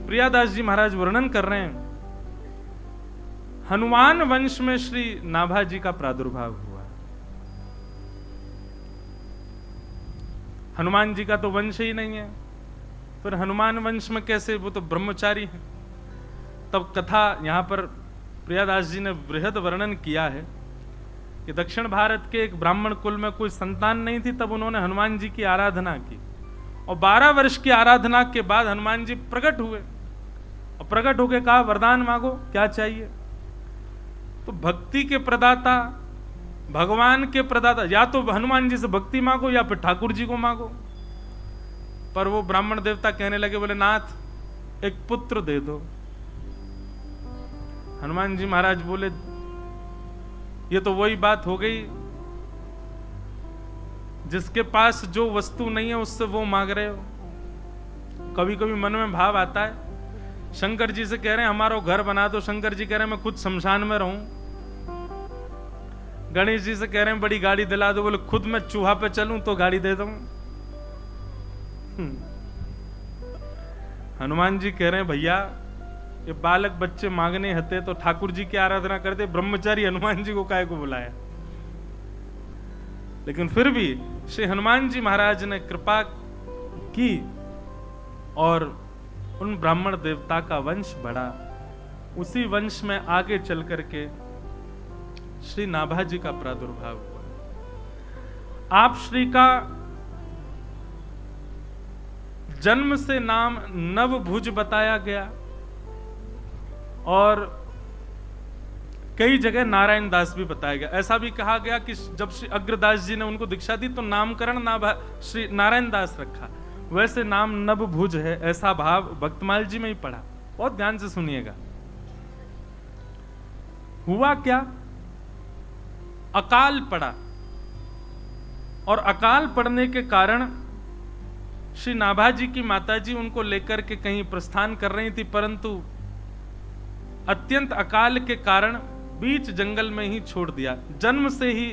प्रियादास जी महाराज वर्णन कर रहे हैं, हनुमान वंश में श्री नाभा जी का प्रादुर्भाव हुआ। हनुमान जी का तो वंश ही नहीं है, फिर हनुमान वंश में कैसे, वो तो ब्रह्मचारी है। तब कथा यहां पर प्रियादास जी ने बृहद वर्णन किया है कि दक्षिण भारत के एक ब्राह्मण कुल में कोई संतान नहीं थी, तब उन्होंने हनुमान जी की आराधना की और 12 वर्ष की आराधना के बाद हनुमान जी प्रकट हुए और प्रकट होकर कहा, वरदान मांगो, क्या चाहिए। तो भक्ति के प्रदाता, भगवान के प्रदाता, या तो हनुमान जी से भक्ति मांगो या फिर ठाकुर जी को मांगो। पर वो ब्राह्मण देवता कहने लगे, बोले नाथ एक पुत्र दे दो। हनुमान जी महाराज बोले, ये तो वही बात हो गई, जिसके पास जो वस्तु नहीं है उससे वो मांग रहे हो। कभी कभी मन में भाव आता है, शंकर जी से कह रहे हैं हमारा घर बना दो, शंकर जी कह रहे हैं मैं खुद शमशान में रहूं। गणेश जी से कह रहे हैं बड़ी गाड़ी दिला दो, बोले खुद मैं चूहा पे चलूं तो गाड़ी दे दूं। हनुमान जी कह रहे हैं भैया ये बालक बच्चे मांगने हते तो ठाकुर जी की आराधना करते, ब्रह्मचारी हनुमान जी को काहे को बुलाया। लेकिन फिर भी श्री हनुमान जी महाराज ने कृपा की और उन ब्राह्मण देवता का वंश बढ़ा। उसी वंश में आगे चल करके श्री नाभा जी का प्रादुर्भाव हुआ। आप श्री का जन्म से नाम नवभुज बताया गया और कई जगह नारायण दास भी बताया गया। ऐसा भी कहा गया कि जब श्री अग्रदास जी ने उनको दीक्षा दी तो नामकरण श्री नारायण दास रखा, वैसे नाम नवभुज है, ऐसा भाव भक्तमाल जी में ही पढ़ा। बहुत ध्यान से सुनिएगा। हुआ क्या, अकाल पड़ा और अकाल पड़ने के कारण श्री नाभा जी की माताजी उनको लेकर के कहीं प्रस्थान कर रही थी, परंतु अत्यंत अकाल के कारण बीच जंगल में ही छोड़ दिया। जन्म से ही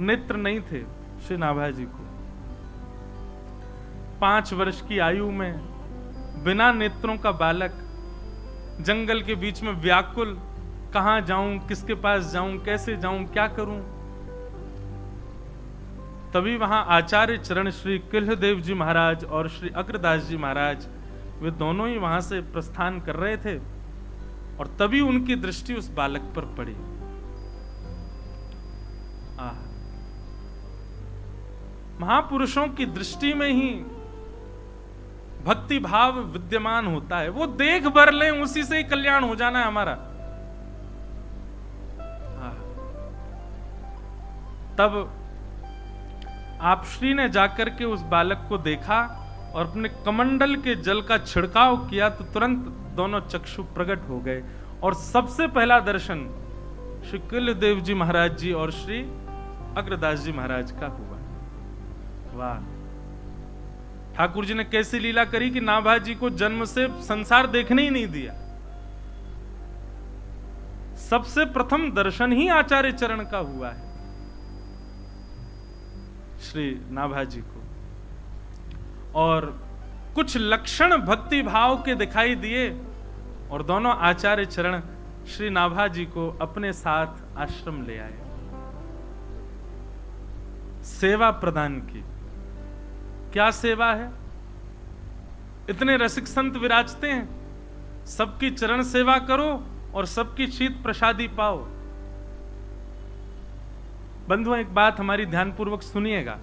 नेत्र नहीं थे श्री नाभा जी को। 5 वर्ष की आयु में बिना नेत्रों का बालक जंगल के बीच में व्याकुल, कहां जाऊं, किसके पास जाऊं, कैसे जाऊं, क्या करूं। तभी वहां आचार्य चरण श्री किल्हदेव जी महाराज और श्री अग्रदास जी महाराज वे दोनों ही वहां से प्रस्थान कर रहे थे और तभी उनकी दृष्टि उस बालक पर पड़ी। महापुरुषों की दृष्टि में ही भक्ति भाव विद्यमान होता है। वो देख भर लें, उसी से ही कल्याण हो जाना है हमारा। तब आप श्री ने जाकर के उस बालक को देखा और अपने कमंडल के जल का छिड़काव किया तो तुरंत दोनों चक्षु प्रकट हो गए और सबसे पहला दर्शन श्री किल्लदेव जी महाराज जी और श्री अग्रदास जी महाराज का हुआ। वाह, ठाकुर जी ने कैसी लीला करी कि नाभा जी को जन्म से संसार देखने ही नहीं दिया। सबसे प्रथम दर्शन ही आचार्य चरण का हुआ है श्री नाभा जी को, और कुछ लक्षण भक्ति भाव के दिखाई दिए और दोनों आचार्य चरण श्री नाभा जी को अपने साथ आश्रम ले आए। सेवा प्रदान की। क्या सेवा है? इतने रसिक संत विराजते हैं, सबकी चरण सेवा करो और सबकी शीत प्रसादी पाओ। बंधुओं, एक बात हमारी ध्यानपूर्वक सुनिएगा।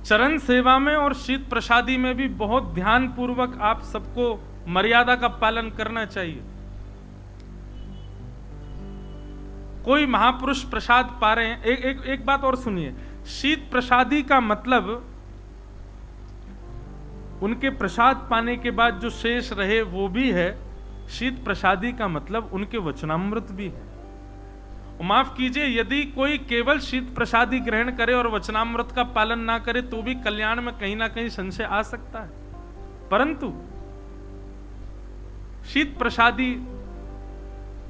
चरण सेवा में और शीत प्रसादी में भी बहुत ध्यानपूर्वक आप सबको मर्यादा का पालन करना चाहिए। कोई महापुरुष प्रसाद पा रहे हैं, एक बात और सुनिए। शीत प्रसादी का मतलब उनके प्रसाद पाने के बाद जो शेष रहे वो भी है। शीत प्रसादी का मतलब उनके वचनामृत भी है। माफ कीजिए, यदि कोई केवल शीत प्रसादी ग्रहण करे और वचनामृत का पालन ना करे तो भी कल्याण में कहीं ना कहीं संशय आ सकता है, परंतु शीत प्रसादी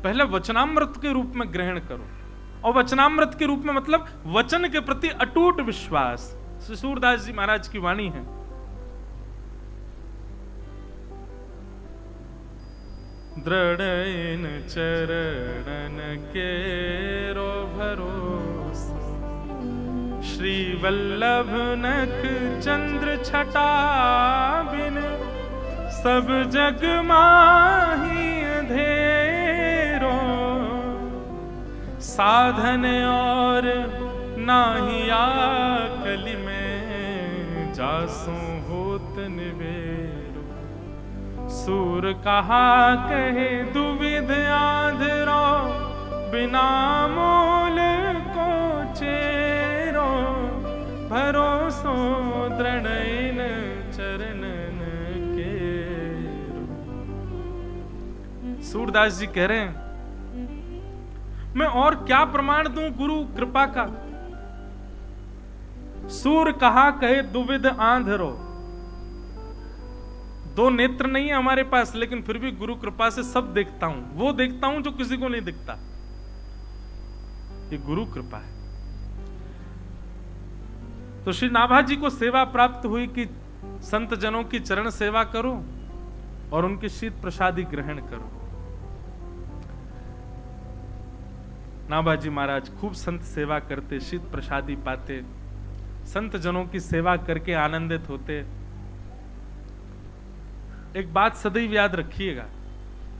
पहले वचनामृत के रूप में ग्रहण करो। और वचनामृत के रूप में मतलब वचन के प्रति अटूट विश्वास। श्री सूरदास जी महाराज की वाणी है, दृढ़ इन चरणन के रो भरोसा। श्री वल्लभ नख चंद्र छटा बिन सब जग माही अंधेरो। साधन और नाही आकलि में जासु होत निबेरो। सूर कहा कहे दुविध आंधरो बिना मोल को चेरो। भरोसो दृढ़ इन चरणन केरो। सूरदास जी कह रहे हैं मैं और क्या प्रमाण दूं गुरु कृपा का। सूर कहा कहे दुविध आंधरो। दो नेत्र नहीं है हमारे पास, लेकिन फिर भी गुरु कृपा से सब देखता हूं। वो देखता हूं जो किसी को नहीं दिखता। ये गुरु कृपा है। तो श्री नाभा जी को सेवा प्राप्त हुई कि संत जनों की चरण सेवा करो और उनके शीत प्रसादी ग्रहण करो। नाभा जी महाराज खूब संत सेवा करते, शीत प्रसादी पाते, संत जनों की सेवा करके आनंदित होते। एक बात सदैव याद रखिएगा,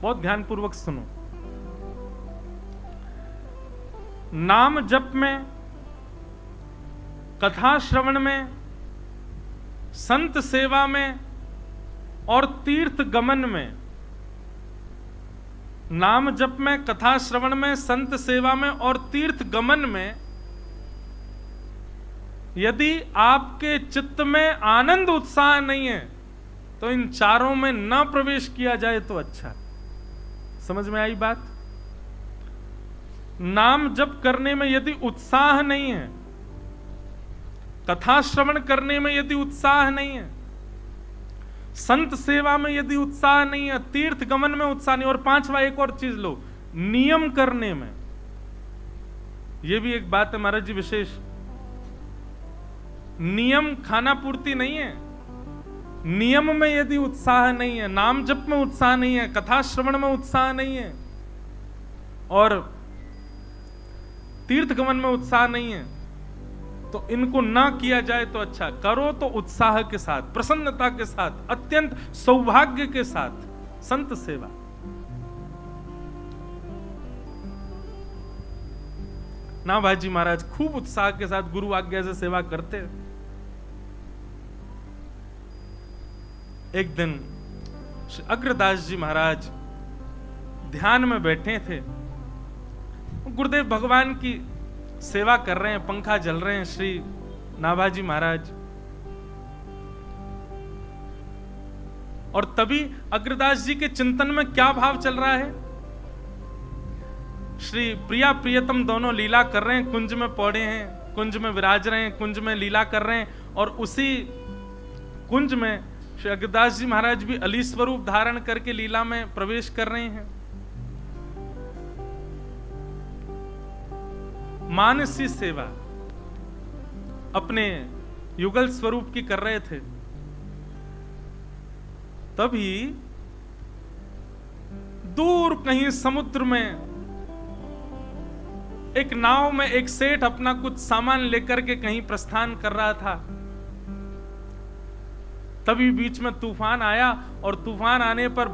बहुत ध्यानपूर्वक सुनो। नाम जप में, कथा श्रवण में, संत सेवा में और तीर्थ गमन में, नाम जप में, कथा श्रवण में, संत सेवा में और तीर्थ गमन में यदि आपके चित्त में आनंद उत्साह नहीं है तो इन चारों में न प्रवेश किया जाए तो अच्छा। समझ में आई बात? नाम जप करने में यदि उत्साह नहीं है, कथा श्रवण करने में यदि उत्साह नहीं है, संत सेवा में यदि उत्साह नहीं है, तीर्थ गमन में उत्साह नहीं, और पांचवा एक और चीज लो, नियम करने में। यह भी एक बात है महाराज जी विशेष। नियम खाना पूर्ति नहीं है। नियम में यदि उत्साह नहीं है, नाम जप में उत्साह नहीं है, कथा श्रवण में उत्साह नहीं है और तीर्थ गमन में उत्साह नहीं है, तो इनको ना किया जाए तो अच्छा। करो तो उत्साह के साथ, प्रसन्नता के साथ, अत्यंत सौभाग्य के साथ संत सेवा। नाभा जी महाराज खूब उत्साह के साथ गुरु आज्ञा से सेवा करते। एक दिन श्री अग्रदास जी महाराज ध्यान में बैठे थे, गुरुदेव भगवान की सेवा कर रहे हैं, पंखा जल रहे हैं श्री नाभा जी महाराज। और तभी अग्रदास जी के चिंतन में क्या भाव चल रहा है? श्री प्रिया प्रियतम दोनों लीला कर रहे हैं, कुंज में पौड़े हैं, कुंज में विराज रहे हैं, कुंज में लीला कर रहे हैं, और उसी कुंज में श्री अग्रदास जी महाराज भी अली स्वरूप धारण करके लीला में प्रवेश कर रहे हैं। मानसी सेवा अपने युगल स्वरूप की कर रहे थे। तभी दूर कहीं समुद्र में एक नाव में एक सेठ अपना कुछ सामान लेकर के कहीं प्रस्थान कर रहा था। तभी बीच में तूफान आया और तूफान आने पर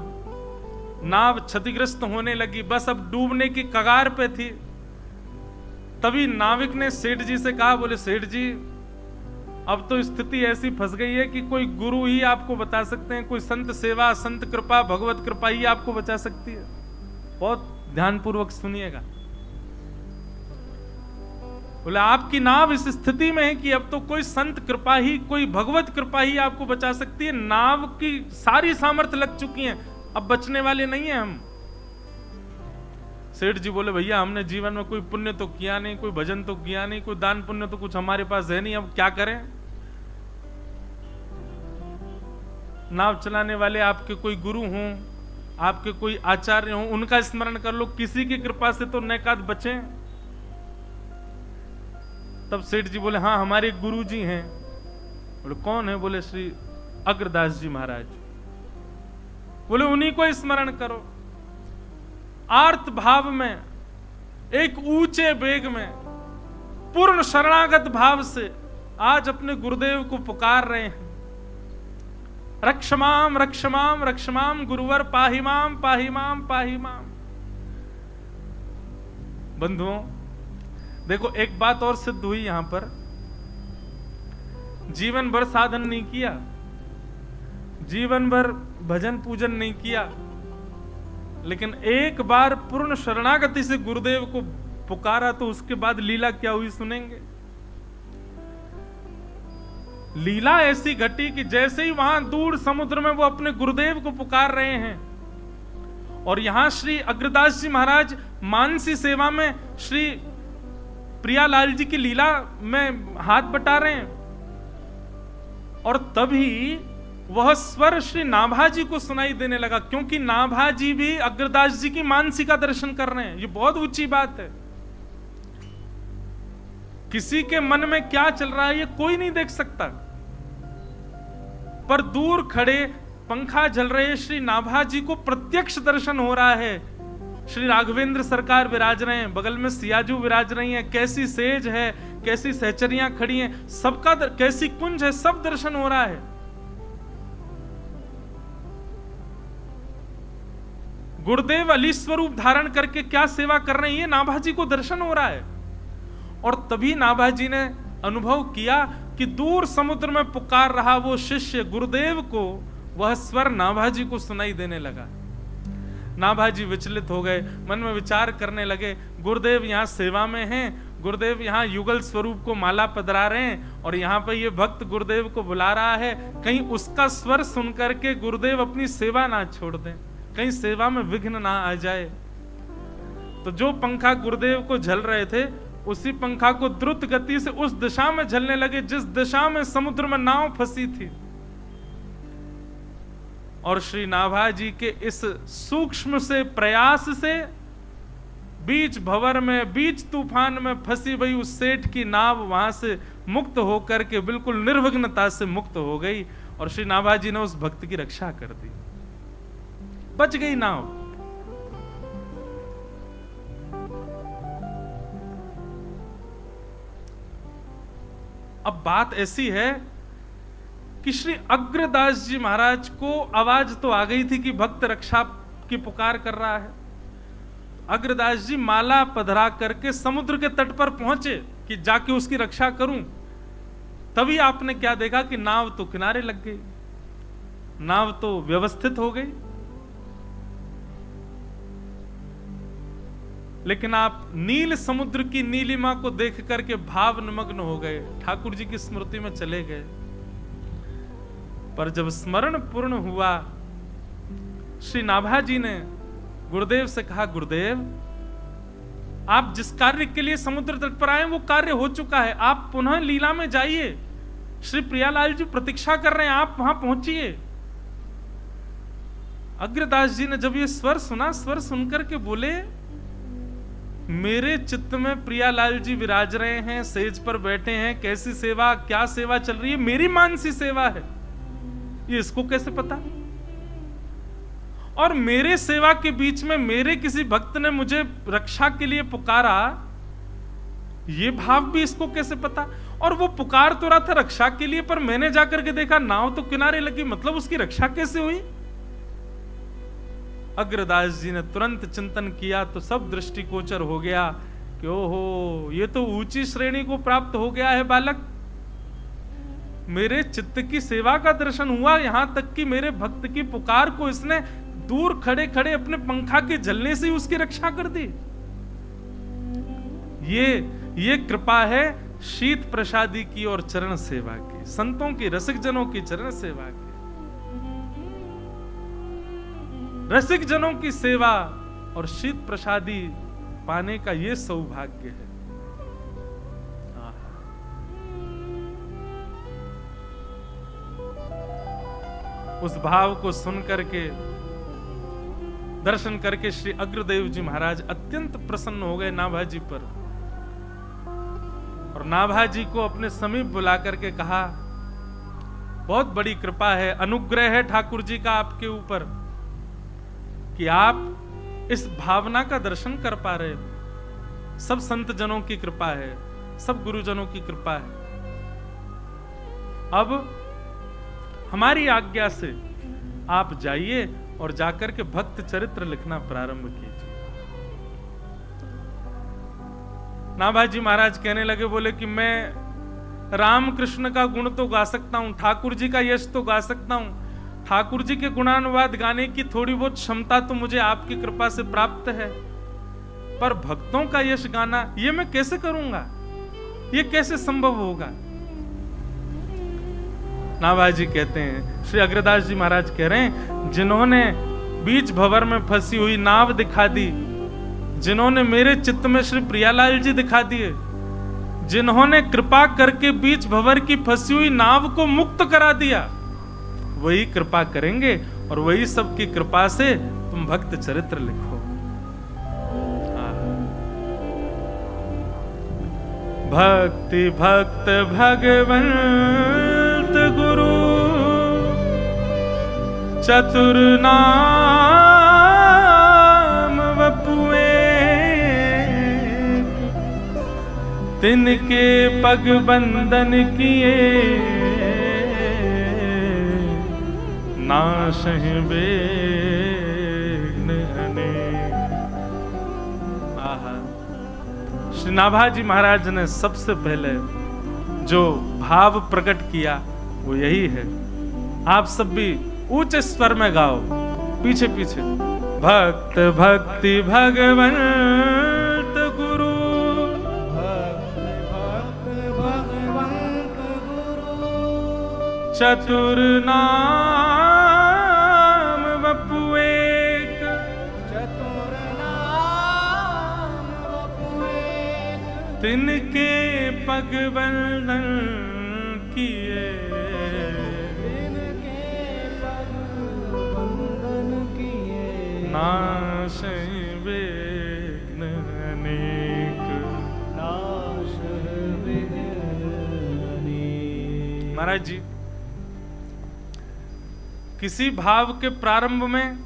नाव क्षतिग्रस्त होने लगी, बस अब डूबने की कगार पे थी। तभी नाविक ने सेठ जी से कहा, बोले सेठ जी अब तो स्थिति ऐसी फंस गई है कि कोई गुरु ही आपको बता सकते हैं, कोई संत सेवा, संत कृपा, भगवत कृपा ही आपको बचा सकती है। बहुत ध्यानपूर्वक सुनिएगा। बोले आपकी नाव इस स्थिति में है कि अब तो कोई संत कृपा ही, कोई भगवत कृपा ही आपको बचा सकती है। नाव की सारी सामर्थ्य लग चुकी है, अब बचने वाले नहीं है हम। सेठ जी बोले भैया हमने जीवन में कोई पुण्य तो किया नहीं, कोई भजन तो किया नहीं, कोई दान पुण्य तो कुछ हमारे पास है नहीं, अब क्या करें? नाव चलाने वाले आपके कोई गुरु हों, आपके कोई आचार्य हों, उनका स्मरण कर लो, किसी की कृपा से तो नैकात बचे। तब सेठ जी बोले हाँ हमारे गुरु जी हैं। बोले कौन है? बोले श्री अग्रदास जी महाराज। बोले उन्हीं को स्मरण करो। आर्त भाव में, एक ऊंचे वेग में, पूर्ण शरणागत भाव से आज अपने गुरुदेव को पुकार रहे हैं। रक्षमाम रक्षमाम रक्षमाम गुरुवर पाहिमाम पाहिमाम पाहिमाम। बंधुओं देखो, एक बात और सिद्ध हुई यहां पर, जीवन भर साधन नहीं किया, जीवन भर भजन पूजन नहीं किया, लेकिन एक बार पूर्ण शरणागति से गुरुदेव को पुकारा तो उसके बाद लीला क्या हुई सुनेंगे। लीला ऐसी घटी कि जैसे ही वहां दूर समुद्र में वो अपने गुरुदेव को पुकार रहे हैं और यहां श्री अग्रदास जी महाराज मानसी सेवा में श्री प्रियालाल जी की लीला में हाथ बटा रहे हैं, और तभी वह स्वर श्री नाभा जी को सुनाई देने लगा, क्योंकि नाभा जी भी अग्रदास जी की मानसी का दर्शन कर रहे हैं। ये बहुत ऊंची बात है। किसी के मन में क्या चल रहा है ये कोई नहीं देख सकता, पर दूर खड़े पंखा झल रहे श्री नाभा जी को प्रत्यक्ष दर्शन हो रहा है। श्री राघवेंद्र सरकार विराज रहे हैं, बगल में सियाजू विराज रही हैं, कैसी सेज है, कैसी सहचरियां खड़ी हैं, सबका कैसी कुंज है, सब दर्शन हो रहा है। गुरुदेव अली स्वरूप धारण करके क्या सेवा कर रहे हैं, ये नाभा जी को दर्शन हो रहा है। और तभी नाभा जी ने अनुभव किया कि दूर समुद्र में पुकार रहा वो शिष्य गुरुदेव को वह स्वर नाभा जी को सुनाई देने लगा। नाभा जी विचलित हो गए, मन में विचार करने लगे, गुरुदेव यहाँ सेवा में हैं, गुरुदेव यहाँ युगल स्वरूप को माला पधरा रहे हैं और यहाँ पर ये भक्त गुरुदेव को बुला रहा है, कहीं उसका स्वर सुन करके गुरुदेव अपनी सेवा ना छोड़ दें, कहीं सेवा में विघ्न ना आ जाए। तो जो पंखा गुरुदेव को झल रहे थे उसी पंखा को द्रुत गति से उस दिशा में झलने लगे जिस दिशा में समुद्र में नाव फंसी थी। और श्री नाभा जी के इस सूक्ष्म से प्रयास से बीच भंवर में, बीच तूफान में फंसी हुई उस सेठ की नाव वहां से मुक्त होकर के बिल्कुल निर्विघ्नता से मुक्त हो गई और श्री नाभा जी ने उस भक्त की रक्षा कर दी, बच गई नाव। अब बात ऐसी है कि श्री अग्रदास जी महाराज को आवाज तो आ गई थी कि भक्त रक्षा की पुकार कर रहा है। अग्रदास जी माला पधरा करके समुद्र के तट पर पहुंचे कि जाके उसकी रक्षा करूं। तभी आपने क्या देखा कि नाव तो किनारे लग गई, नाव तो व्यवस्थित हो गई, लेकिन आप नील समुद्र की नीलिमा को देख करके भाव निमग्न हो गए, ठाकुर जी की स्मृति में चले गए। पर जब स्मरण पूर्ण हुआ, श्री नाभा जी ने गुरुदेव से कहा, गुरुदेव आप जिस कार्य के लिए समुद्र तट पर आए वो कार्य हो चुका है, आप पुनः लीला में जाइए, श्री प्रियालाल जी प्रतीक्षा कर रहे हैं, आप वहां पहुंचिए। अग्रदास जी ने जब ये स्वर सुना, स्वर सुनकर के बोले, मेरे चित्त में प्रियालाल जी विराज रहे हैं, सेज पर बैठे हैं, कैसी सेवा, क्या सेवा चल रही है, मेरी मानसी सेवा है, ये इसको कैसे पता? और मेरे सेवा के बीच में मेरे किसी भक्त ने मुझे रक्षा के लिए पुकारा, ये भाव भी इसको कैसे पता? और वो पुकार तो रहा था रक्षा के लिए, पर मैंने जाकर के देखा नाव तो किनारे लगी, मतलब उसकी रक्षा कैसे हुई? अग्रदास जी ने तुरंत चिंतन किया तो सब दृष्टिगोचर हो गया कि ओहो, ये तो ऊंची श्रेणी को प्राप्त हो गया है बालक। मेरे चित्त की सेवा का दर्शन हुआ, यहां तक कि मेरे भक्त की पुकार को इसने दूर खड़े खड़े अपने पंखा के झलने से उसकी रक्षा कर दी। ये कृपा है शीत प्रसादी की और चरण सेवा की, संतों की, रसिक जनों की चरण सेवा की। रसिक जनों की सेवा और शीत प्रसादी पाने का ये सौभाग्य है। उस भाव को सुन करके, दर्शन करके श्री अग्रदेव जी महाराज अत्यंत प्रसन्न हो गए नाभा जी पर, और नाभा जी को अपने समीप बुला करके कहा, बहुत बड़ी कृपा है, अनुग्रह है ठाकुर जी का आपके ऊपर कि आप इस भावना का दर्शन कर पा रहे हो। सब संत जनों की कृपा है, सब गुरुजनों की कृपा है। अब हमारी आज्ञा से आप जाइए और जाकर के भक्त चरित्र लिखना प्रारंभ कीजिए। नाभाजी महाराज कहने लगे, बोले कि मैं रामकृष्ण का गुण तो गा सकता हूं, ठाकुर जी का यश तो गा सकता हूं, ठाकुर जी के गुणानुवाद गाने की थोड़ी बहुत क्षमता तो मुझे आपकी कृपा से प्राप्त है, पर भक्तों का यश गाना ये मैं कैसे करूंगा, ये कैसे संभव होगा। नाभाजी कहते हैं, श्री अग्रदास जी महाराज कह रहे हैं, जिन्होंने बीच भंवर में फंसी हुई नाव दिखा दी, जिन्होंने मेरे चित्त में श्री प्रियालाल जी दिखा दिए, जिन्होंने कृपा करके बीच भंवर की फंसी हुई नाव को मुक्त करा दिया, वही कृपा करेंगे और वही सबकी कृपा से तुम भक्त चरित्र लिखो। भक्ति भक्त भगवंत गुरु चतुर नाम वपुए, तिनके पग बंधन किए, नाशहि बेग्न अनेक। आहा, श्री नाभाजी महाराज ने सबसे पहले जो भाव प्रकट किया वो यही है। आप सब भी ऊंचे स्वर में गाओ, पीछे पीछे। भक्त भक्ति भगवंत गुरु, भक्त भगवंत गुरु, चतुर नाम वपु एक, चतुर नाम वपु एक, तिनके पग बंधन किए, नाशहि विघ्न अनेक, नाशहि विघ्न अनेक। महाराज जी, किसी भाव के प्रारंभ में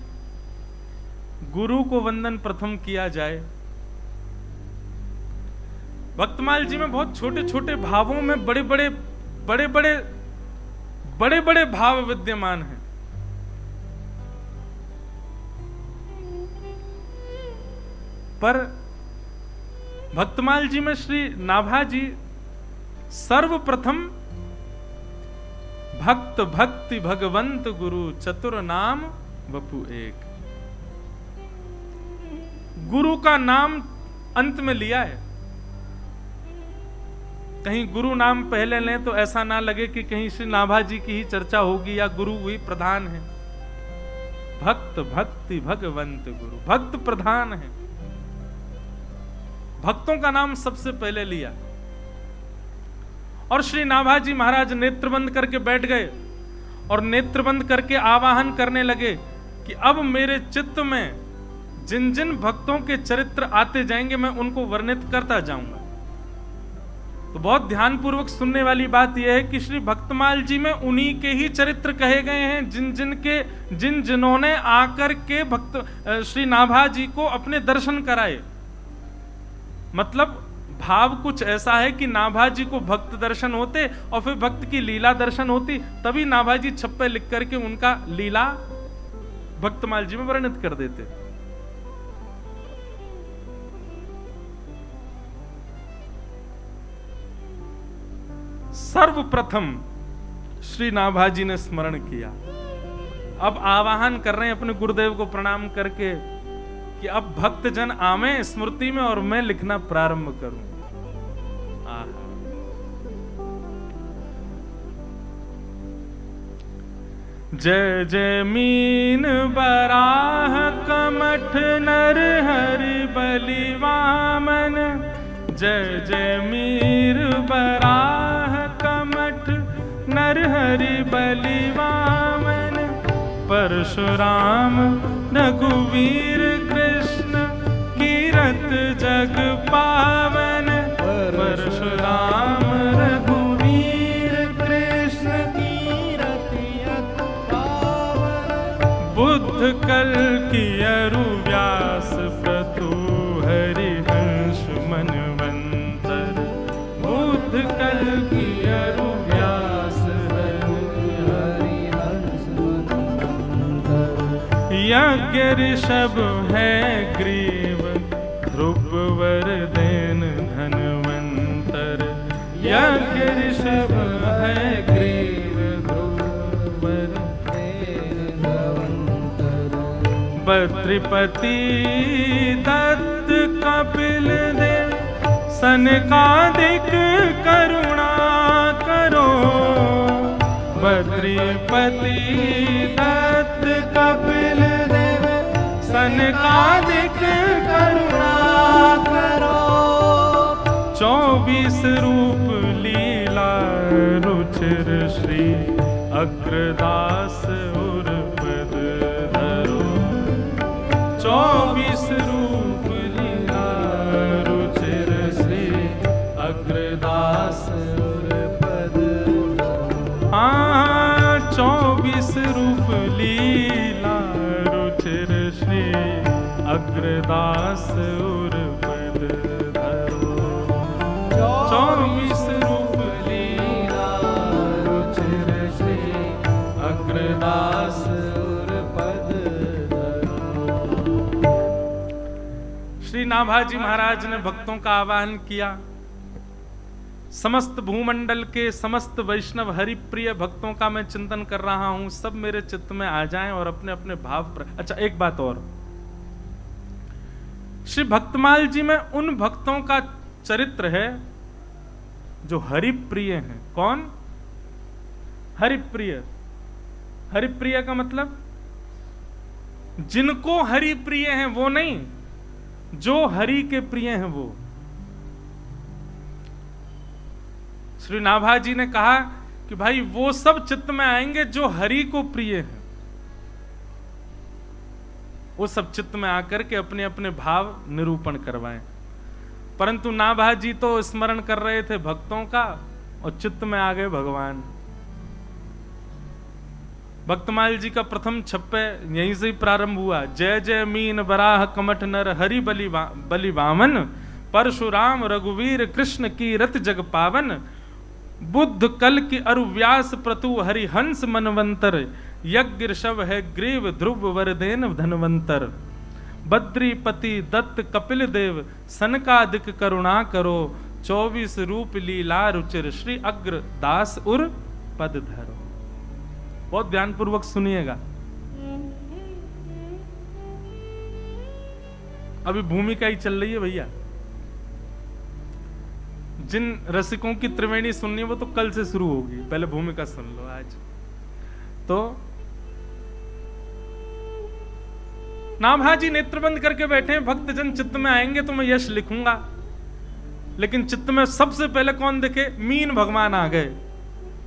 गुरु को वंदन प्रथम किया जाए। भक्तमाल जी में बहुत छोटे छोटे भावों में बड़े बड़े भाव विद्यमान हैं। पर भक्तमाल जी में श्री नाभाजी सर्वप्रथम भक्त भक्ति भगवंत गुरु चतुर नाम वपु एक, गुरु का नाम अंत में लिया है। कहीं गुरु नाम पहले लें तो ऐसा ना लगे कि कहीं श्री नाभाजी की ही चर्चा होगी या गुरु ही प्रधान है। भक्त भक्ति भगवंत गुरु, भक्त प्रधान है, भक्तों का नाम सबसे पहले लिया। और श्री नाभाजी महाराज नेत्र बंद करके बैठ गए और नेत्र बंद करके आवाहन करने लगे कि अब मेरे चित्त में जिन जिन भक्तों के चरित्र आते जाएंगे मैं उनको वर्णित करता जाऊंगा। तो बहुत ध्यानपूर्वक सुनने वाली बात यह है कि श्री भक्तमाल जी में उन्हीं के ही चरित्र कहे गए हैं जिन जिन्होंने आकर के भक्त श्री नाभाजी को अपने दर्शन कराए। मतलब भाव कुछ ऐसा है कि नाभाजी को भक्त दर्शन होते और फिर भक्त की लीला दर्शन होती, तभी नाभाजी छप्पे लिख करके उनका लीला भक्तमाल जी में वर्णित कर देते। सर्वप्रथम श्री नाभाजी ने स्मरण किया। अब आवाहन कर रहे हैं अपने गुरुदेव को प्रणाम करके कि अब भक्त जन आवे स्मृति में और मैं लिखना प्रारंभ करूं। जय जय मीन बराह कमठ नर हरि बलि वामन, जय जय मीर बराह कमठ नर हरि बलि वामन, परशुराम रघुवीर कृष्ण कीरत जग पावन, परशुराम रघुवीर कृष्ण कीरत जग पावन, बुद्ध कल की अरु व्यास प्रतु हरिहंस मनवंतर, बुध कल की अरु व्यास हरिहंस मनवंतर, यज्ञ ऋषभ है ग्रीव ध्रुव वरदेन धनवंतर, यज्ञ ऋषभ है ग्रीव ध्रुव वरदेन धनवंतर, बद्रिपति दत्त कपिल देव सनकादिक करुणा करो, बद्रिपति दत्त कपिल देव सनकादिक करुणा करो, 24 रूप लीला रुचिर श्री अग्रदास उर पद धरो, 24 रूप लीला रुचिर श्री अग्रदास उर पद धरो। हाँ, 24 रूप लीला रुचिर श्री अग्रदास उर पद धरो, 24 रूप लीला रुचिर श्री अग्रदास उर पद धरो। श्री नाभाजी महाराज ने भक्तों का आह्वान किया, समस्त भूमंडल के समस्त वैष्णव हरिप्रिय भक्तों का मैं चिंतन कर रहा हूं, सब मेरे चित्त में आ जाएं और अपने अपने भाव पर। अच्छा, एक बात और, श्री भक्तमाल जी में उन भक्तों का चरित्र है जो हरिप्रिय हैं। कौन? हरिप्रिय। हरिप्रिय का मतलब जिनको हरि प्रिय हैं वो नहीं, जो हरि के प्रिय हैं वो। श्री नाभाजी ने कहा कि भाई वो सब चित्त में आएंगे जो हरि को प्रिय हैं, वो सब चित्त में आकर के अपने अपने भाव निरूपण करवाएं। परंतु नाभाजी तो स्मरण कर रहे थे भक्तों का और चित्त में आ गए भगवान। भक्तमाल जी का प्रथम छप्पे यहीं से ही प्रारंभ हुआ। जय जय मीन बराह कमठ नर हरि बलि वामन, परशुराम रघुवीर कृष्ण की रत जग पावन, बुद्ध कल की अरु व्यास प्रतु हरिहंस मनवंतर, यज्ञ ऋषभ है ग्रीव ध्रुव वरदेन धनवंतर, बद्रीपति दत्त कपिल देव सनकादिक करुणा करो, 24 रूप लीला रुचिर श्री अग्र दास उर पद धरो। बहुत ध्यानपूर्वक सुनिएगा। अभी भूमिका ही चल रही है भैया। जिन रसिकों की त्रिवेणी सुननी है वो तो कल से शुरू होगी, पहले भूमिका सुन लो आज। तो नाभाजी नेत्र बंद करके बैठे हैं, भक्तजन चित्त में आएंगे तो मैं यश लिखूंगा। लेकिन चित्त में सबसे पहले कौन दिखे? मीन भगवान आ गए,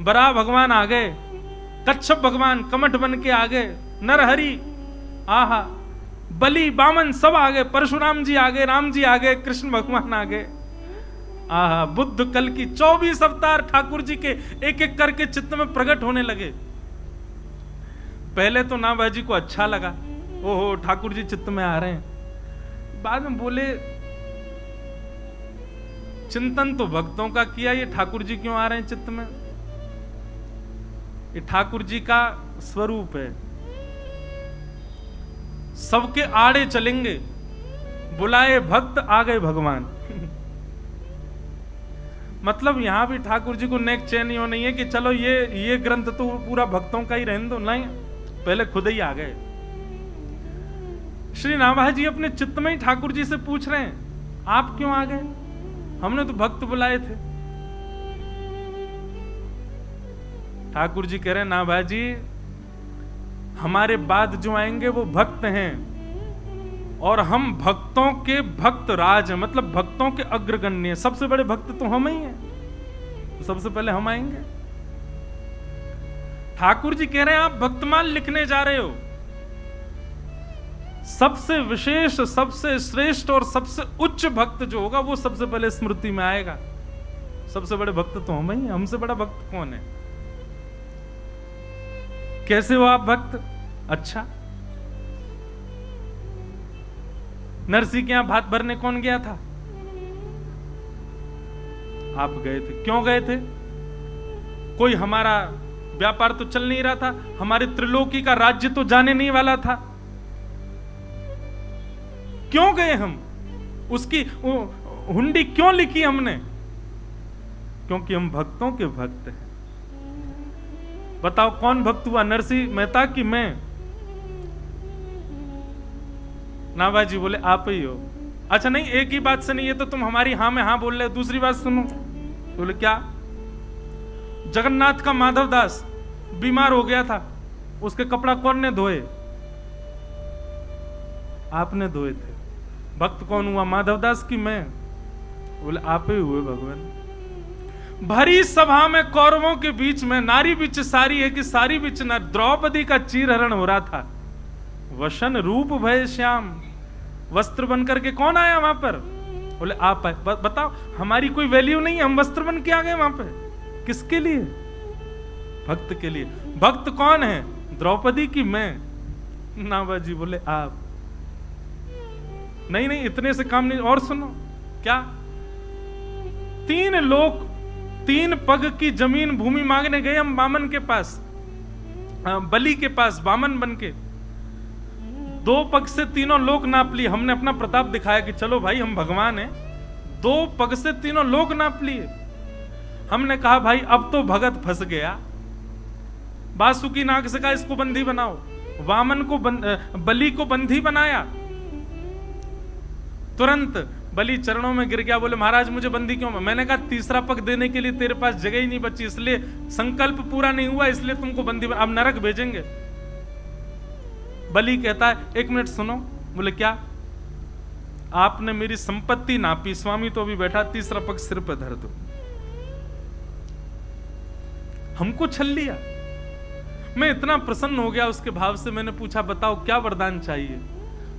बराह भगवान आ गए, कच्छप भगवान कमठ बन के आ गए, नरहरि, आहा, बलि वामन सब आ गए, परशुराम जी आ गए, राम जी आ गए, कृष्ण भगवान आ गए, आहा, बुद्ध कल की 24 अवतार ठाकुर जी के एक एक करके चित्त में प्रकट होने लगे। पहले तो नाभाजी को अच्छा लगा, ओहो ठाकुर जी चित्त में आ रहे हैं। बाद में बोले चिंतन तो भक्तों का किया, ये ठाकुर जी क्यों आ रहे हैं चित्त में? ये ठाकुर जी का स्वरूप है, सबके आड़े चलेंगे, बुलाए भक्त आ गए भगवान। मतलब यहां भी ठाकुर जी को नेक चैन यो नहीं है कि चलो ये ग्रंथ तो पूरा भक्तों का ही रहने दो, नहीं, पहले खुद ही आ गए। श्री नाभाजी अपने चित्त में ही ठाकुर जी से पूछ रहे हैं, आप क्यों आ गए? हमने तो भक्त बुलाए थे। ठाकुर जी कह रहे हैं, नाभाजी हमारे बाद जो आएंगे वो भक्त हैं और हम भक्तों के भक्त राज हैं, मतलब भक्तों के अग्रगण्य। सबसे बड़े भक्त तो हम ही हैं, तो सबसे पहले हम आएंगे। ठाकुर जी कह रहे हैं, आप भक्तमाल लिखने जा रहे हो, सबसे विशेष, सबसे श्रेष्ठ और सबसे उच्च भक्त जो होगा वो सबसे पहले स्मृति में आएगा। सबसे बड़े भक्त तो हम ही हैं, हमसे बड़ा भक्त कौन है? कैसे हो आप भक्त? अच्छा, नरसी के यहां भात भरने कौन गया था? आप गए थे। क्यों गए थे? कोई हमारा व्यापार तो चल नहीं रहा था, हमारे त्रिलोकी का राज्य तो जाने नहीं वाला था। क्यों गए हम? उसकी हुंडी क्यों लिखी हमने? क्योंकि हम भक्तों के भक्त हैं। बताओ कौन भक्त हुआ, नरसिंह मेहता की मैं? नाभाजी बोले आप ही हो। अच्छा नहीं, एक ही बात से नहीं, ये तो तुम हमारी हाँ में हाँ बोल रहे हो, दूसरी बात सुनो। बोले क्या? जगन्नाथ का माधव दास बीमार हो गया था, उसके कपड़ा कौन ने धोए? आपने धोए थे। भक्त कौन हुआ, माधव दास की मैं? बोले आप ही हुए भगवान। भरी सभा में कौरवों के बीच में नारी बिच सारी है कि सारी बिच न द्रौपदी का चीरहरण हो रहा था। वशन रूप भय श्याम, वस्त्र बन करके कौन आया वहां पर? बोले आप आए। बताओ हमारी कोई वैल्यू नहीं है, हम वस्त्र बन के आ गए वहां पे। किसके लिए? भक्त के लिए। भक्त कौन है? द्रौपदी की मैं। नाभाजी बोले आप। नहीं नहीं, इतने से काम नहीं। और सुनो क्या, 3 लोग 3 पग की जमीन भूमि मांगने गए हम बामन के पास, बलि के पास, बामन बन के। 2 पग से तीनों लोक नाप लिए। हमने अपना प्रताप दिखाया कि चलो भाई हम भगवान हैं। 2 पग से तीनों लोक नाप लिए। हमने कहा भाई अब तो भगत फंस गया। बासुकी नाग से कहा इसको बंदी बनाओ। वामन को बलि को बंदी बनाया। तुरंत बलि चरणों में गिर गया, बोले महाराज मुझे बंदी क्यों? मैंने कहा तीसरा पग देने के लिए तेरे पास जगह ही नहीं बची, इसलिए संकल्प पूरा नहीं हुआ, इसलिए तुमको बंदी अब नरक भेजेंगे। बलि कहता है 1 मिनट सुनो। बोले क्या? आपने मेरी संपत्ति नापी, स्वामी तो अभी बैठा, तीसरा पग सिर पर धर दो। हमको छल लिया। मैं इतना प्रसन्न हो गया उसके भाव से। मैंने पूछा बताओ क्या वरदान चाहिए?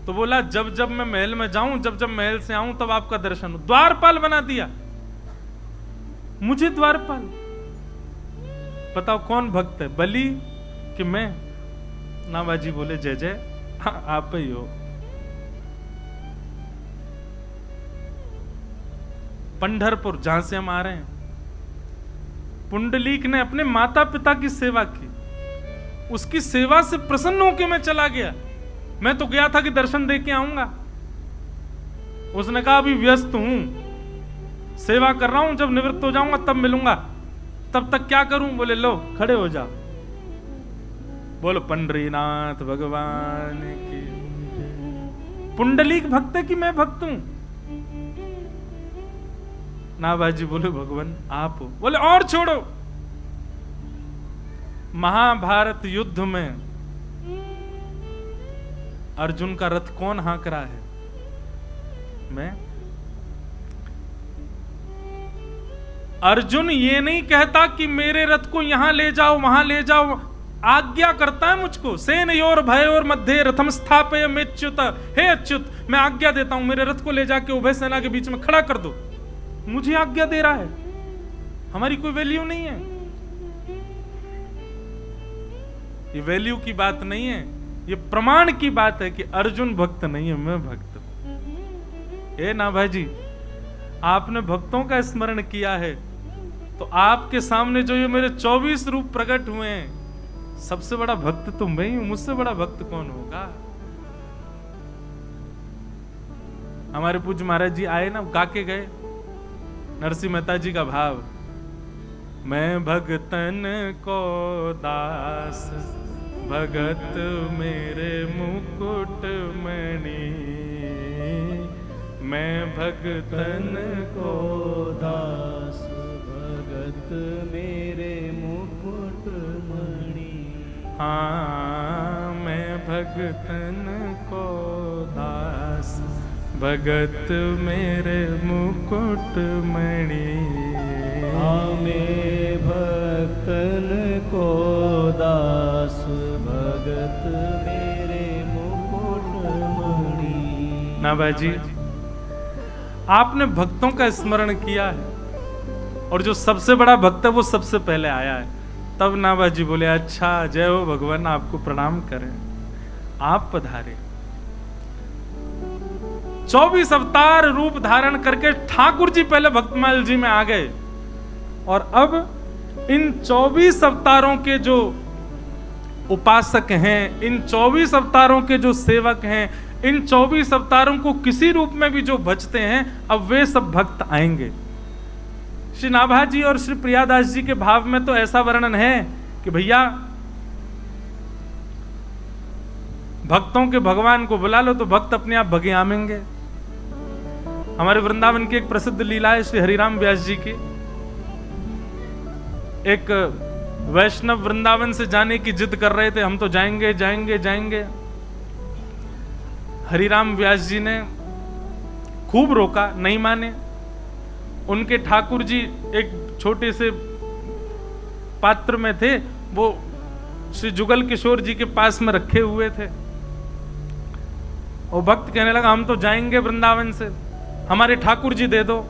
तो बोला जब जब मैं महल में जाऊं, जब जब महल से आऊं तब आपका दर्शन हो। द्वारपाल बना दिया मुझे, द्वारपाल। बताओ कौन भक्त है, बलि कि मैं? नाभाजी बोले जय जय, हाँ, आप ही हो। पंढरपुर जहां से हम आ रहे हैं, पुंडलीक ने अपने माता पिता की सेवा की, उसकी सेवा से प्रसन्न होकर मैं चला गया। मैं तो गया था कि दर्शन दे के आऊंगा। उसने कहा अभी व्यस्त हूं, सेवा कर रहा हूं, जब निवृत्त हो जाऊंगा तब मिलूंगा, तब तक क्या करूं? बोले लो खड़े हो जाओ। बोलो पंडरीनाथ भगवान की। पुंडलीक भक्त है कि मैं भक्त हूं? नाभाजी बोले भगवान आप हो। बोले और छोड़ो। महाभारत युद्ध में अर्जुन का रथ कौन हाँक रहा है? मैं। अर्जुन ये नहीं कहता कि मेरे रथ को यहां ले जाओ वहां ले जाओ, आज्ञा करता है मुझको। सेनयोर भयोर मध्य रथम स्थापय मेच्युत। हे अच्युत मैं आज्ञा देता हूं, मेरे रथ को ले जाके उभय सेना के बीच में खड़ा कर दो। मुझे आज्ञा दे रहा है। हमारी कोई वैल्यू नहीं है। ये वैल्यू की बात नहीं है, ये प्रमाण की बात है कि अर्जुन भक्त नहीं है, मैं भक्त हूं। ए ना भाई जी, आपने भक्तों का स्मरण किया है तो आपके सामने जो ये मेरे 24 रूप प्रकट हुए हैं, सबसे बड़ा भक्त तो मैं ही हूं। मुझसे बड़ा भक्त कौन होगा? हमारे पूज्य महाराज जी आए ना, गा के गए नरसिंह मेहता जी का भाव। मैं भगतन को दास, भगत मेरे मुकुट मणि। मैं भगतन को दास, भगत मेरे मुकुट मणि। हाँ मैं भगतन को दास, भगत मेरे मुकुट मणि। मैं भक्तन को दास, भगत मेरे मुकुट मणि। ना भाई जी, आपने भक्तों का स्मरण किया है और जो सबसे बड़ा भक्त है वो सबसे पहले आया है। तब नाभाजी बोले अच्छा जय हो भगवान, आपको प्रणाम करें, आप पधारे। 24 अवतार रूप धारण करके ठाकुर जी पहले भक्तमाल जी में आ गए, और अब इन 24 अवतारों के जो उपासक हैं, इन 24 अवतारों के जो सेवक हैं, इन 24 अवतारों को किसी रूप में भी जो भजते हैं, अब वे सब भक्त आएंगे। श्री नाभा जी और श्री प्रियादास जी के भाव में तो ऐसा वर्णन है कि भैया भक्तों के भगवान को बुला लो तो भक्त अपने आप भगे आमेंगे। हमारे वृंदावन की एक प्रसिद्ध लीला है श्री हरिराम व्यास जी की। एक वैष्णव वृंदावन से जाने की जिद कर रहे थे, हम तो जाएंगे जाएंगे जाएंगे। हरिराम व्यास जी ने खूब रोका, नहीं माने। उनके ठाकुर जी एक छोटे से पात्र में थे, वो श्री जुगल किशोर जी के पास में रखे हुए थे। और भक्त कहने लगा, हम तो जाएंगे वृंदावन से, हमारे ठाकुर जी दे दो।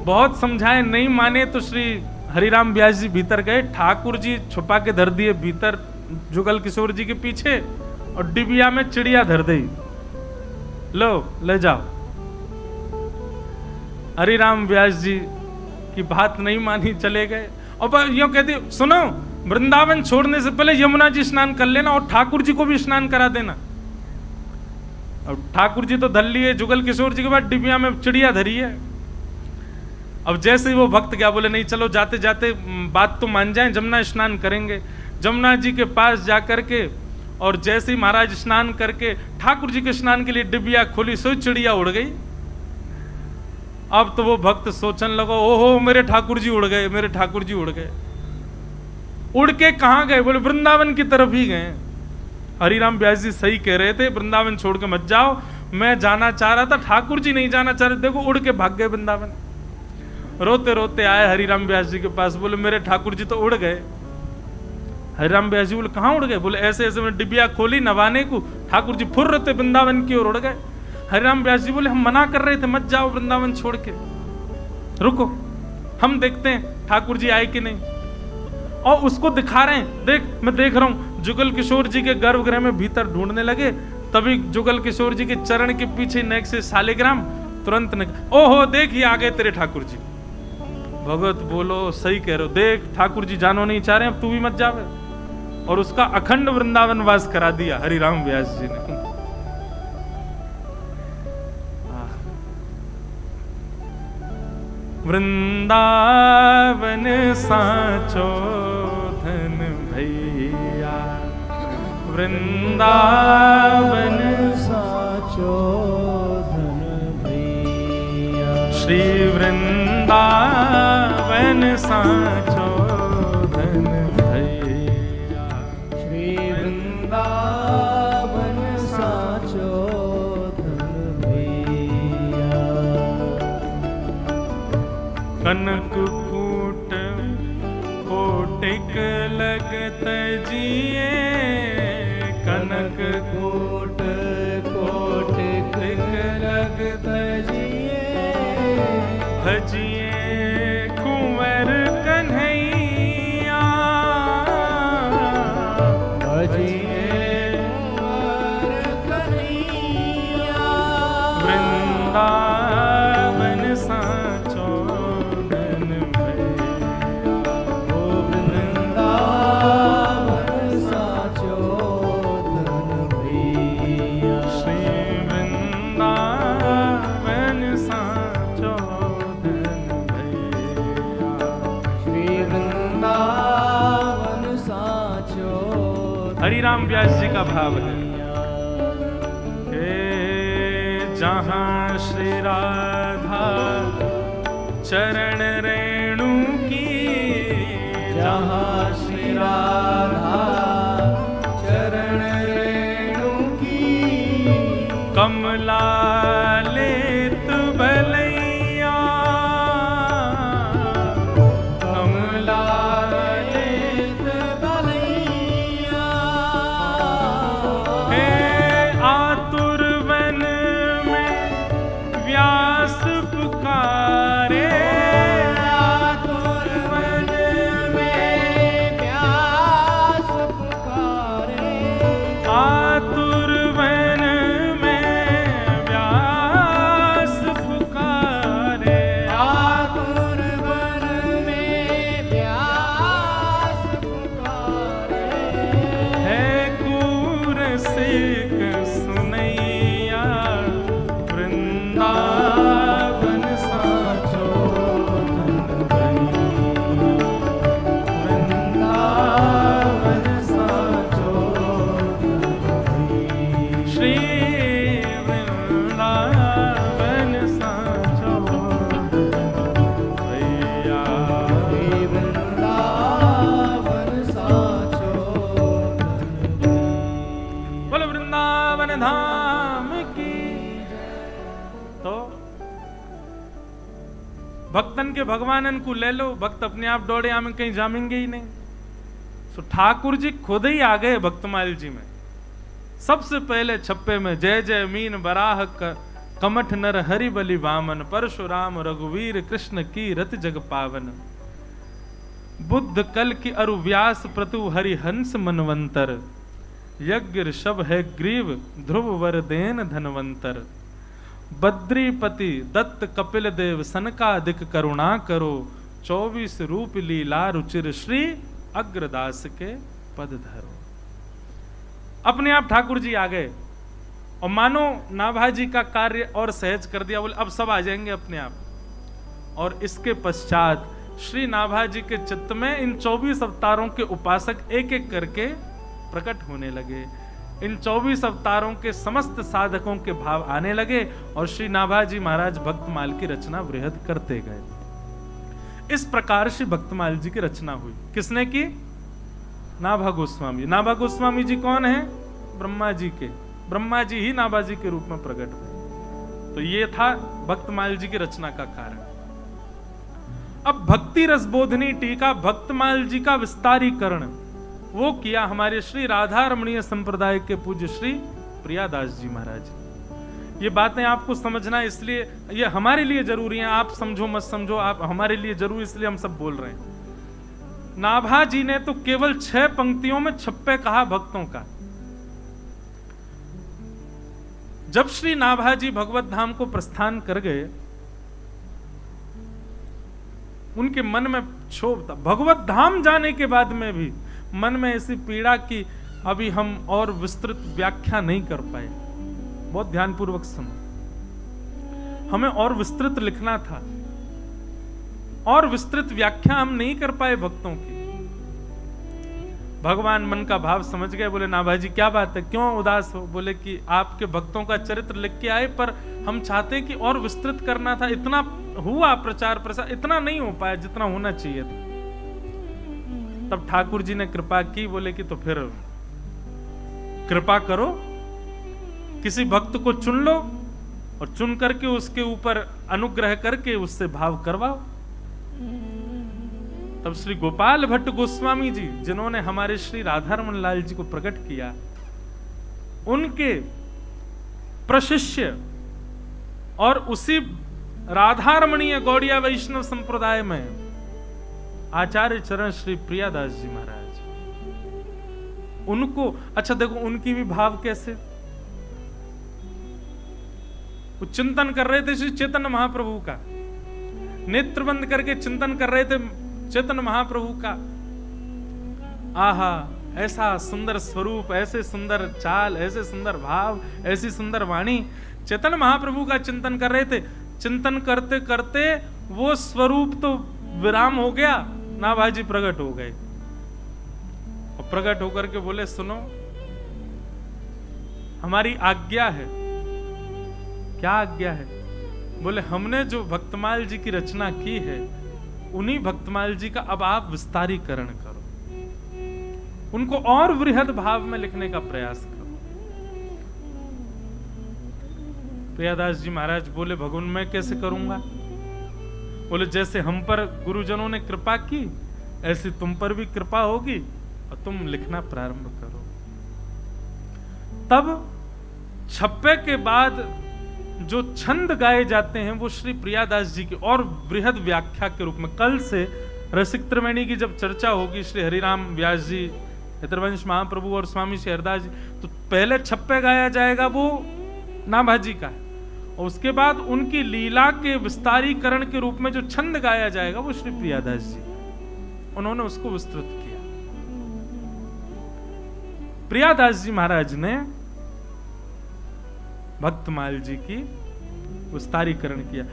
बहुत समझाए, नहीं माने तो श्री हरिराम व्यास जी भीतर गए, ठाकुर जी छुपा के धर दिए भीतर जुगल किशोर जी के पीछे, और डिबिया में चिड़िया धर दी, लो ले जाओ। हरिराम व्यास जी की बात नहीं मानी, चले गए। और यूं कहते, सुनो वृंदावन छोड़ने से पहले यमुना जी स्नान कर लेना और ठाकुर जी को भी स्नान करा देना। और ठाकुर जी तो धर लिए, जुगल किशोर जी के बाद डिबिया में चिड़िया धरी है। अब जैसे ही वो भक्त क्या बोले, नहीं चलो जाते जाते बात तो मान जाए, जमुना स्नान करेंगे। जमुना जी के पास जाकर के, और जैसे ही महाराज स्नान करके ठाकुर जी के स्नान के लिए डिबिया खोली, सो चिड़िया उड़ गई। अब तो वो भक्त सोचने लगा, ओहो मेरे ठाकुर जी उड़ गए, मेरे ठाकुर जी उड़ गए। उड़ के कहाँ गए? बोले वृंदावन की तरफ ही गए। हरिराम व्यास जी सही कह रहे थे, वृंदावन छोड़ के मत जाओ, मैं जाना चाह रहा था, ठाकुर जी नहीं जाना चाह रहे, देखो उड़ के भाग गए वृंदावन। रोते रोते आए हरिराम व्यास जी के पास, बोले मेरे ठाकुर जी तो उड़ गए। हरिराम व्यास जी बोले कहाँ उड़ गए? बोले ऐसे ऐसे मैं डिबिया खोली नवाने को, ठाकुर जी फुर रहते वृंदावन की ओर उड़ गए। हरिराम व्यास जी बोले हम मना कर रहे थे मत जाओ वृंदावन छोड़ के, रुको हम देखते हैं ठाकुर जी आए कि नहीं। और उसको दिखा रहे हैं, देख मैं देख रहा हूं। जुगल किशोर जी के गर्भगृह में भीतर ढूंढने लगे, तभी जुगल किशोर जी के चरण के पीछे नेक से शालिग्राम तुरंत ने, ओहो देख ही आ गए तेरे ठाकुर जी। भगवत बोलो सही कह रहे हो, देख ठाकुर जी जानो नहीं चाह रहे, अब तू भी मत जावे। और उसका अखंड वृंदावन वास करा दिया हरिराम व्यास जी ने। वृंदावन साचो धन भैया, वृंदावन साचो धन भैया, श्री वृंदावन साचो धन भैया, श्री वृंदावन साचो धन भैया। कनक कूट कोटिक लगत जिए, कनक कूट कोटिक लगत जिए, भजिए कुंवर कन्हैया, भजिए कुंवर कन्हैया, वृंदावन साचो धन भैया, ओ वृंदावन साचो धन भैया, श्री वृंदावन साचो धन भैया, श्री वृंदावन साचो। हरिराम व्यास जी का भाव है, जहाँ श्री राधा चरण रेणु की, जहाँ श्री राधा चरण रेणु की, कमला लेत भलैया, कमला लेत भलैया, हे आतुर वन में व्यास पुकारे, आतुर वन में व्यास पुकारे, आतुर वन में सीख सुनैया वृंदावन साचो धन वृंदावन साचो श्री वृंदावन साचो भैया वृंदावन साचो बोलो वृंदावन धाम की। तो भक्तन के भगवानन को ले लो, भक्त अपने आप दौड़े आमे कहीं जामेंगे ही नहीं। सो ठाकुर जी खुद ही आ गए भक्तमाल जी में। सबसे पहले छप्पे में जय जय मीन बराह कमठ नर हरि बलि वामन परशुराम रघुवीर कृष्ण की रति जग पावन बुद्ध कल की अरु व्यास प्रतु हरि हंस मनवंतर यज्ञ ऋषभ है ग्रीव ध्रुव वरदेन धनवंतर बद्रीपति दत्त कपिल देव सनकादिक करुणा करो 24 रूप लीला रुचिर श्री अग्रदास के पद धरो। अपने आप ठाकुर जी आ गए और मानो नाभाजी का कार्य और सहज कर दिया। बोले अब सब आ जाएंगे अपने आप। और इसके पश्चात श्री नाभाजी के चित्त में इन 24 अवतारों के उपासक एक एक करके प्रकट होने लगे। इन 24 अवतारों के समस्त साधकों के भाव आने लगे और श्री नाभाजी महाराज भक्तमाल की रचना वृहद करते गए। इस प्रकार श्री भक्तमाल जी की रचना हुई। किसने की? नाभा गोस्वामी। नाभा गोस्वामी जी कौन है? ब्रह्मा जी के। ब्रह्मा जी ही नाभा जी के रूप में प्रकट हुए। तो ये था भक्तमाल जी की रचना का कारण। अब भक्ति रसबोधनी टीका भक्तमाल जी का विस्तारीकरण वो किया हमारे श्री राधा रमणीय संप्रदाय के पूज्य श्री प्रियादास जी महाराज। ये बातें आपको समझना इसलिए ये हमारे लिए जरूरी है। आप समझो मत समझो, आप हमारे लिए जरूरी इसलिए हम सब बोल रहे हैं। नाभा जी ने तो केवल 6 पंक्तियों में छप्पे कहा भक्तों का। जब श्री नाभा जी भगवत धाम को प्रस्थान कर गए उनके मन में क्षोभ था। भगवत धाम जाने के बाद में भी मन में ऐसी पीड़ा कि अभी हम और विस्तृत व्याख्या नहीं कर पाए। बहुत ध्यानपूर्वक सुनो, हमें और विस्तृत लिखना था और विस्तृत व्याख्या हम नहीं कर पाए भक्तों की। भगवान मन का भाव समझ गए। बोले नाभाजी क्या बात है, क्यों उदास हो? बोले कि आपके भक्तों का चरित्र लिख के आए पर हम चाहते हैं कि और विस्तृत करना था। इतना हुआ प्रचार प्रसार, इतना नहीं हो पाया जितना होना चाहिए था। तब ठाकुर जी ने कृपा की। बोले कि तो फिर कृपा करो, किसी भक्त को चुन लो और चुन करके उसके ऊपर अनुग्रह करके उससे भाव करवाओ। तब श्री गोपाल भट्ट गोस्वामी जी जिन्होंने हमारे श्री राधारमण लाल जी को प्रकट किया, उनके प्रशिष्य और उसी राधारमणीय गौड़िया वैष्णव संप्रदाय में आचार्य चरण श्री प्रियादास जी महाराज, उनको अच्छा देखो उनकी भी भाव कैसे। वो चिंतन कर रहे थे श्री चैतन्य महाप्रभु का, नेत्र बंद करके चिंतन कर रहे थे चैतन्य महाप्रभु का। आहा, ऐसा सुंदर स्वरूप, ऐसे सुंदर चाल, ऐसे सुंदर भाव, ऐसी सुंदर वाणी। चैतन्य महाप्रभु का चिंतन कर रहे थे। चिंतन करते करते वो स्वरूप तो विराम हो गया, नाभाजी प्रकट हो गए और प्रकट होकर के बोले सुनो, हमारी आज्ञा है। क्या आज्ञा है? बोले हमने जो भक्तमाल जी की रचना की है उन्हीं भक्तमाल जी का अब आप विस्तारीकरण करो, उनको और वृहद भाव में लिखने का प्रयास करो। प्रियादास जी महाराज बोले भगवान मैं कैसे करूंगा? बोले जैसे हम पर गुरुजनों ने कृपा की ऐसी तुम पर भी कृपा होगी और तुम लिखना प्रारंभ करो। तब छप्पे के बाद जो छंद गाए जाते हैं वो श्री प्रियादास जी की और वृहद व्याख्या के रूप में। कल से रसिक त्रिवेणी की जब चर्चा होगी श्री हरिराम व्यास जी, हितरवंश महाप्रभु और स्वामी श्री हरदास जी, तो पहले छप्पे गाया जाएगा वो नाभाजी का, और उसके बाद उनकी लीला के विस्तारीकरण के रूप में जो छंद गाया जाएगा वो श्री प्रियादास जी, उन्होंने उसको विस्तृत किया। प्रियादास जी महाराज ने भक्तमाल जी की विस्तारीकरण किया।